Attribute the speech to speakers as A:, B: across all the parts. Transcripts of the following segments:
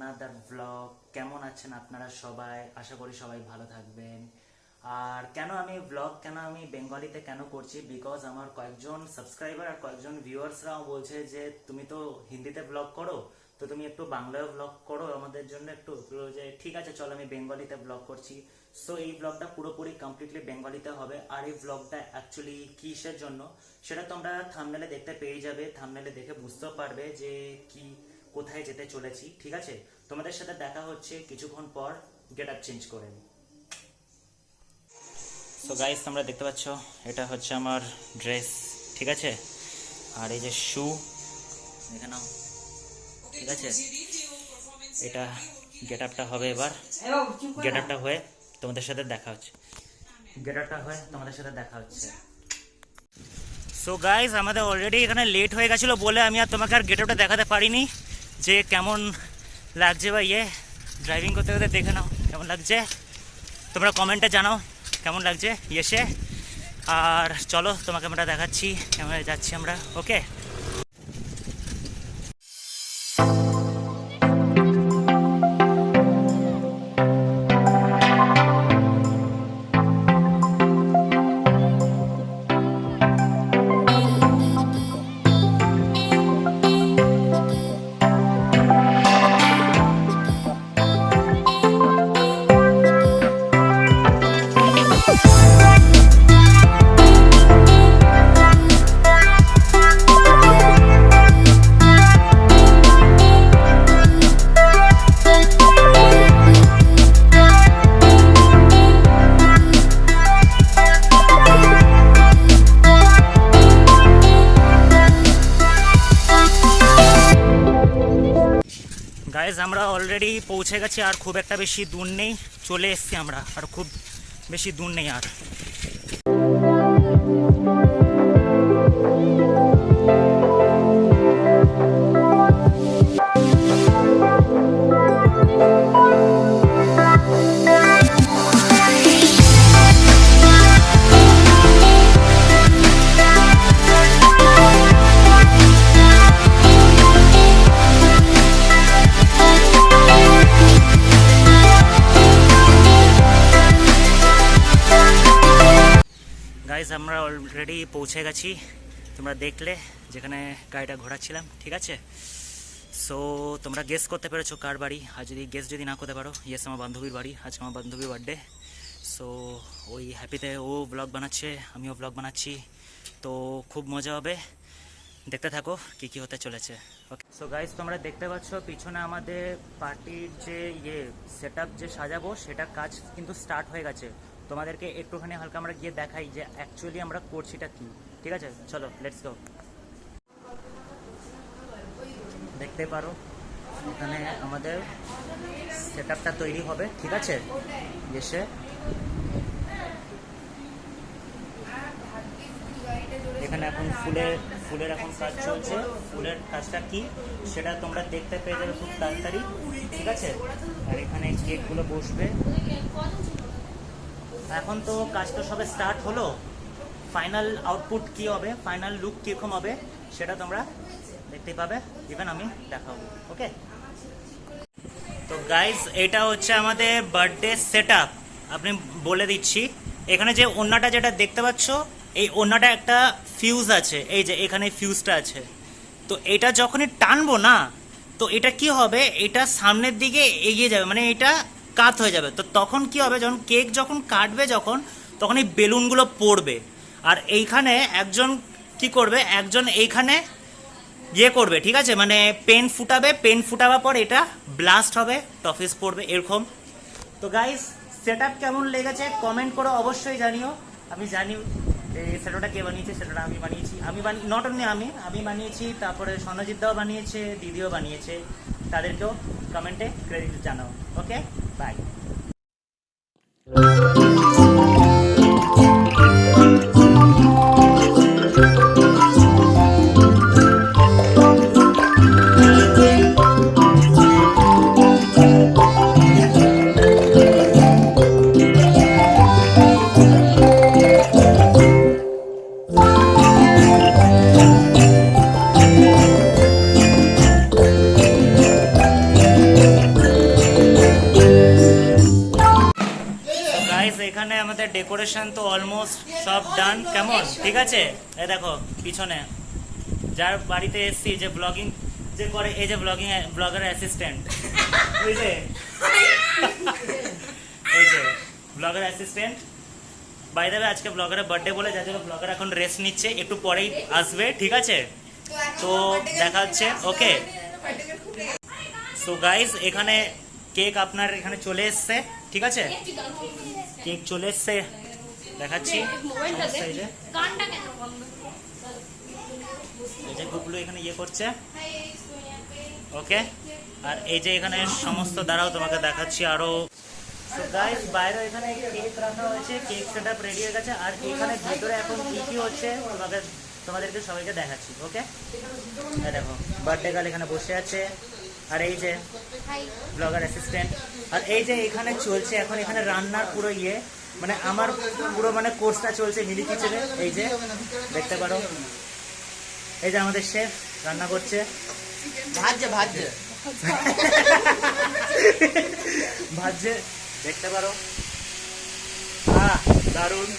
A: Another blog. কেমন আছেন আপনারা সবাই? আশা করি সবাই ভালো থাকবেন। আর কেন আমি বেঙ্গলিতে কেন করছি, বিকজ আমার কয়েকজন সাবস্ক্রাইবার আর কয়েকজন ভিউয়ার্সরাও বলছে যে তুমি তো হিন্দিতে ব্লগ করো, তো তুমি একটু বাংলায় ব্লগ করো আমাদের জন্য একটু। যে ঠিক আছে চলো আমি বেঙ্গলিতে ব্লগ করছি। সো এই ব্লগটা পুরোপুরি কমপ্লিটলি বেঙ্গলিতে হবে। আর এই ব্লগটা অ্যাকচুয়ালি কিসের জন্য সেটা তোমরা থাম্বনেলে দেখতে পেয়ে যাবে, থাম্বনেলে দেখে বুঝতেও পারবে যে কি কোথায় যেতে চলেছি। ঠিক আছে, তোমাদের সাথে দেখা হচ্ছে কিছুক্ষণ পর গেট আপ চেঞ্জ করে। সো গাইস, তোমরা দেখতে পাচ্ছ এটা হচ্ছে আমার ড্রেস, ঠিক আছে। আর এই যে শু দেখে নাও, ঠিক আছে। এটা গেট আপটা হবে এবার। গেট আপটা হয়ে তোমাদের সাথে দেখা হচ্ছে। সো গাইস, আমাদের অলরেডি এখানে লেট হয়ে গেছিলো বলে আমি আর তোমাকে আর গেট আপটা দেখাতে পারিনি যে কেমন লাগছে বা ড্রাইভিং করতে করতে। দেখে নাও কেমন লাগছে, তোমরা কমেন্টে জানাও কেমন লাগছে এসে। আর চলো তোমাকে আমরা দেখাচ্ছি কেমন যাচ্ছি আমরা। ওকে, গাইজ আমরা অলরেডি পৌঁছে গেছি। আর খুব একটা বেশি দূর নেই, চলে এসছি আমরা। আর খুব বেশি দূর নেই আর। গাইজ আমরা অলরেডি পৌঁছে গেছি, তোমরা দেখলে যেখানে গাড়িটা ঘোরাচ্ছিলাম, ঠিক আছে। সো তোমরা গেস করতে পেরেছো কার বাড়ি। আর যদি গেস না করতে পারো, ইয়েস আমার বান্ধবীর বাড়ি। আজকে আমার বান্ধবীর বার্থডে। সো ওই হ্যাপিতে ও ব্লগ বানাচ্ছে, আমিও ব্লগ বানাচ্ছি, তো খুব মজা হবে। দেখতে থাকো কি কি হতে চলেছে। ওকে, সো গাইজ তোমরা দেখতে পাচ্ছ পিছনে আমাদের পার্টির যে সেট আপ যে সাজাবো সেটা কাজ কিন্তু স্টার্ট হয়ে গেছে। তোমাদেরকে একটুখানি হালকা আমরা গিয়ে দেখাই যে অ্যাকচুয়ালি আমরা করছিটা কি, ঠিক আছে। চলো লেটস গো। দেখতে পারো এখানে আমাদের সেট আপটা তৈরি হবে, ঠিক আছে। এসে এখানে এখন ফুলের এখন কাজ চলছে। ফুলের কাজটা কি সেটা তোমরা দেখতে পেয়ে যাবে খুব তাড়াতাড়ি, ঠিক আছে। আর এখানে কেকগুলো বসবে। এখন তো কাজ তো সবে স্টার্ট হলো, ফাইনাল আউটপুট কি হবে, ফাইনাল লুক কীরকম হবে সেটা তোমরা দেখতেই পাবে, ইভেন আমি দেখাবো। ওকে, তো গাইজ এটা হচ্ছে আমাদের বার্থডে সেট আপ। আপনি বলে দিচ্ছি, এখানে যে ওড়নাটা যেটা দেখতে পাচ্ছ, এই ওড়নাটা একটা ফিউজ আছে, এই যে এখানে ফিউজটা আছে। তো এটা যখনই টানবো না, তো এটা কি হবে, এটা সামনের দিকে এগিয়ে যাবে, মানে এটা কাত হয়ে যাবে। তো তখন কি হবে, যখন কেক যখন কাটবে তখন এই বেলুনগুলো পড়বে। আর এইখানে একজন কি করবে, একজন এইখানে করবে, ঠিক আছে, মানে পেন ফুটাবে। পেন ফুটাবার পর এটা ব্লাস্ট হবে, টফিস পড়বে এরকম। তো গাইস সেট আপ কেমন লেগেছে কমেন্ট করো, অবশ্যই জানিও। আমি জানি এই সেটটা কে বানিয়েছে, সেটটা আমি বানিয়েছি। নট অনলি আমি বানিয়েছি, তারপরে সনজিৎ দাও বানিয়েছে, দিদিও বানিয়েছে। তাদেরকেও কমেন্টে ক্রেডিট জানাও। ওকে, বাই। ডেকোরেশন তো অলমোস্ট সব ডান। কেমন ঠিক আছে? এই দেখো পিছনে যার বাড়িতে এসছি, যে ব্লগিং যে করে, এই যে ব্লগার অ্যাসিস্ট্যান্ট, এই যে blogger assistant. By the way আজকে ব্লগারের বার্থডে বলে, যার জন্য ব্লগার এখন রেস্ট নিচ্ছে, একটু পরেই আসবে, ঠিক আছে? তো দেখা হচ্ছে, ওকে। সো গাইজ এখানে কেক আপনার এখানে চলে এসছে, ঠিক আছে? কেক চলে এসছে, দেখাচ্ছি। এই যে গুগলু এখানে ইয়ে করছে, ওকে। আর এই যে এখানে সমস্ত, দ্বারাও তোমাকে দেখাচ্ছি আরো। সো গাইস বাইরে এখানে কেক রাখা হয়েছে, কেক সেটআপ রেডি হয়ে গেছে। আর এখানে ভিতরে এখন কি কি হচ্ছে তোমাদেরকে সবাইকে দেখাচ্ছি, ওকে। এই দেখো বার্থডে গার্ল এখানে বসে আছে, আর এই যে ব্লগার অ্যাসিস্ট্যান্ট। আর এই যে এখানে চলছে এখন এখানে রান্নার পুরো ইয়ে, মানে আমার পুরো মানে কোর্সটা চলছে মিলি কিচেনে। এই যে দেখতে পারো, এই যে আমাদের শেফ রান্না করছে, ভাজছে, দেখতে পারো। দারুন।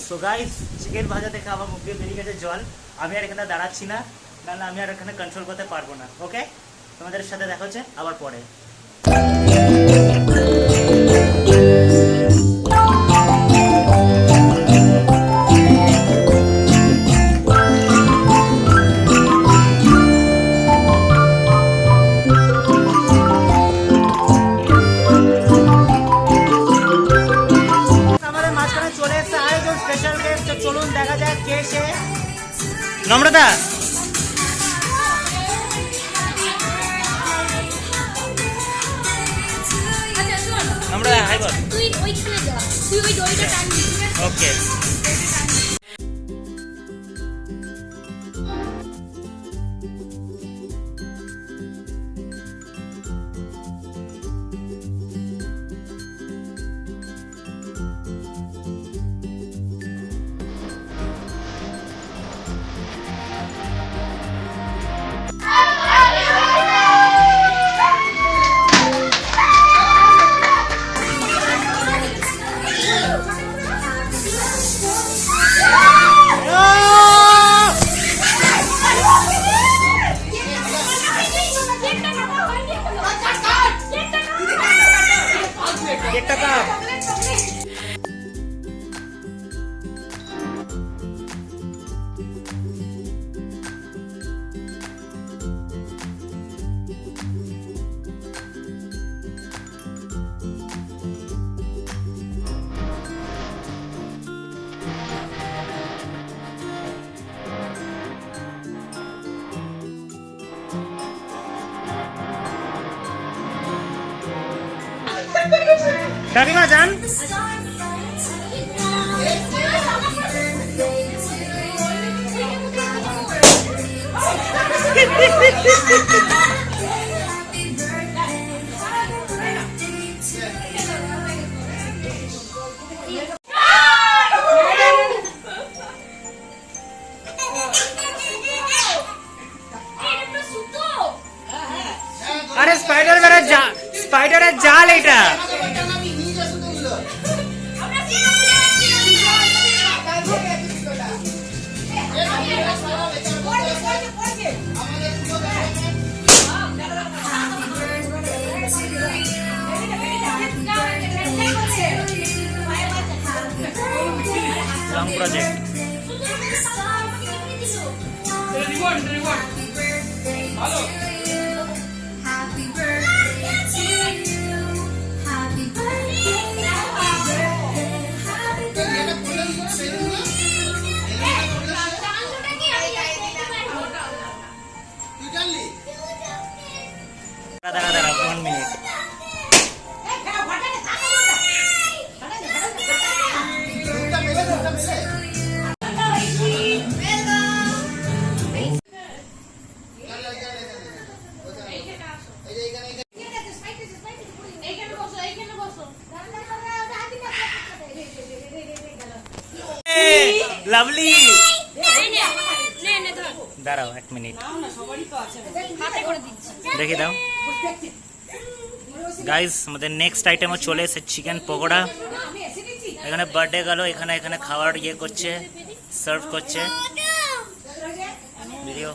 A: সো গাইস চিকেন ভাজা দেখে আমার মুখ দিয়ে বেরিয়ে গেছে জল। আমি আর এখানে দাঁড়াচ্ছি না, না আমি আর এখানে কন্ট্রোল করতে পারবো না, ওকে। তোমাদের সাথে দেখা হচ্ছে আবার পরে। চলুন দেখা যাক কে সে। নম্রতা, নম্রতা হাই বল। তুই ওইখানে যা, তুই ওই দড়িটা টানবি, ওকে। কাকিমা যান। আরে স্পাইডারের জাল এটা। Long project. ভালো। দাঁড়া 1 মিনিট। লাভলি দাঁড়াও 1 মিনিট, দেখি দাও। গাইস আমাদের নেক্সট আইটেমও চলে এসেছে চিকেন পকোড়া। এখানে বার্থডে গেল, এখানে এখানে খাবার ইয়ে করছে, সার্ভ করছে ভিডিও।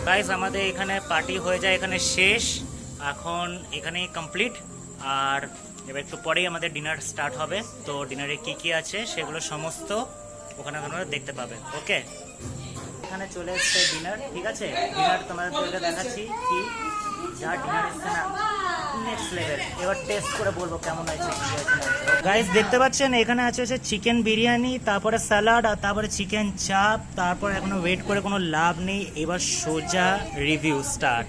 A: গাইস আমাদের এখানে পার্টি হয়ে যায় এখানে শেষ, এখন এখানেই কমপ্লিট। আর এবার একটু পরেই আমাদের ডিনার স্টার্ট হবে। তো ডিনারে কি কি আছে সেগুলো সমস্ত ওখানে আপনারা দেখতে পাবেন। ওকে, এখানে চলে এসছে ডিনার। ঠিক আছে, ডিনার তোমাদেরকে দেখাচ্ছি কি যা ডিনার এসছে না নেক্সট লেভেল। এবার টেস্ট করে বলবো কেমন হয়েছে। গাইস দেখতে পাচ্ছেন এখানে আছে হচ্ছে চিকেন বিরিয়ানি, তারপরে স্যালাড, আর তারপরে চিকেন চাপ। তারপর এখনো ওয়েট করে কোনো লাভ নেই, এবার সোজা রিভিউ স্টার্ট।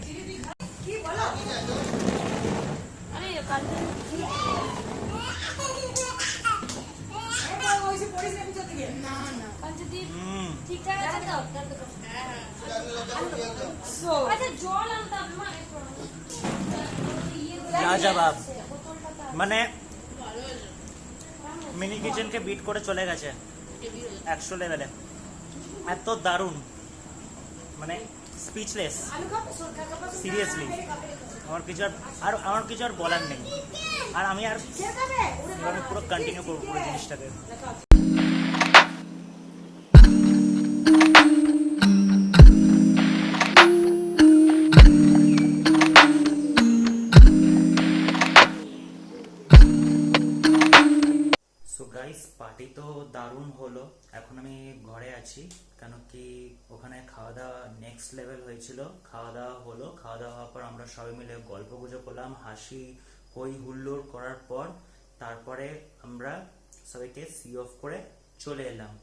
A: লাজবাব, মানে মিনি কিচেনকে বিট করে চলে গেছে 100 লেভেলে। এত দারুণ, মানে স্পিচলেস সিরিয়াসলি। আমার কিছু আর বলার নেই। আর আমি পুরো কন্টিনিউ করবো পুরো জিনিসটাকে। সো গাইস পার্টি তো দারুণ হলো। এখন আমি ঘরে আছি, কেন কি ওখানে খাওয়া দাওয়া নেক্সট লেভেল হয়েছিল। খাওয়া দাওয়া হলো, খাওয়া দাওয়া হওয়ার পর আমরা সবাই মিলে গল্প গুজব করলাম, হাসি হই হুল্লোড় করার পর তারপরে আমরা সবাইকে সি অফ করে চলে এলাম।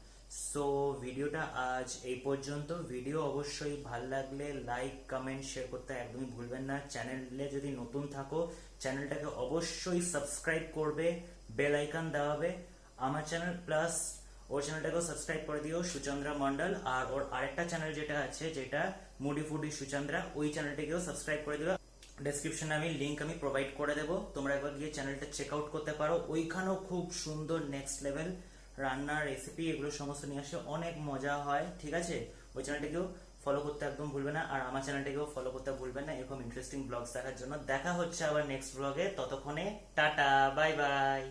A: সো ভিডিওটা আজ এই পর্যন্ত। ভিডিও অবশ্যই ভালো লাগলে লাইক কমেন্ট শেয়ার করতে একদমই ভুলবেন না। চ্যানেলে যদি নতুন থাকো চ্যানেলটাকে অবশ্যই সাবস্ক্রাইব করবে, বেল আইকন দেওয়াবে আমার চ্যানেল প্লাস ওর চ্যানেলটাকেও সাবস্ক্রাইব করে দিও, সুচন্দ্রা মন্ডল। আর ওর আরেকটা চ্যানেল যেটা আছে, যেটা মুডি ফুডি সুচন্দ্রা, ওই চ্যানেলটাকেও সাবস্ক্রাইব করে দিও। ডেসক্রিপশনে আমি লিংক প্রোভাইড করে দেবো, তোমরা একবার গিয়ে চ্যানেলটা চেক আউট করতে পারো। ওইখানেও খুব সুন্দর নেক্সট লেভেল রান্নার রেসিপি এগুলো সমস্ত নিয়ে আসে, অনেক মজা হয়। ঠিক আছে, ওই চ্যানেলটাকেও ফলো করতে একদম ভুলবে না, আর আমার চ্যানেলটাকেও ফলো করতে ভুলবেন না এরকম ইন্টারেস্টিং ব্লগস দেখার জন্য। দেখা হচ্ছে আবার নেক্সট ব্লগে, ততক্ষণে টাটা, বাই বাই।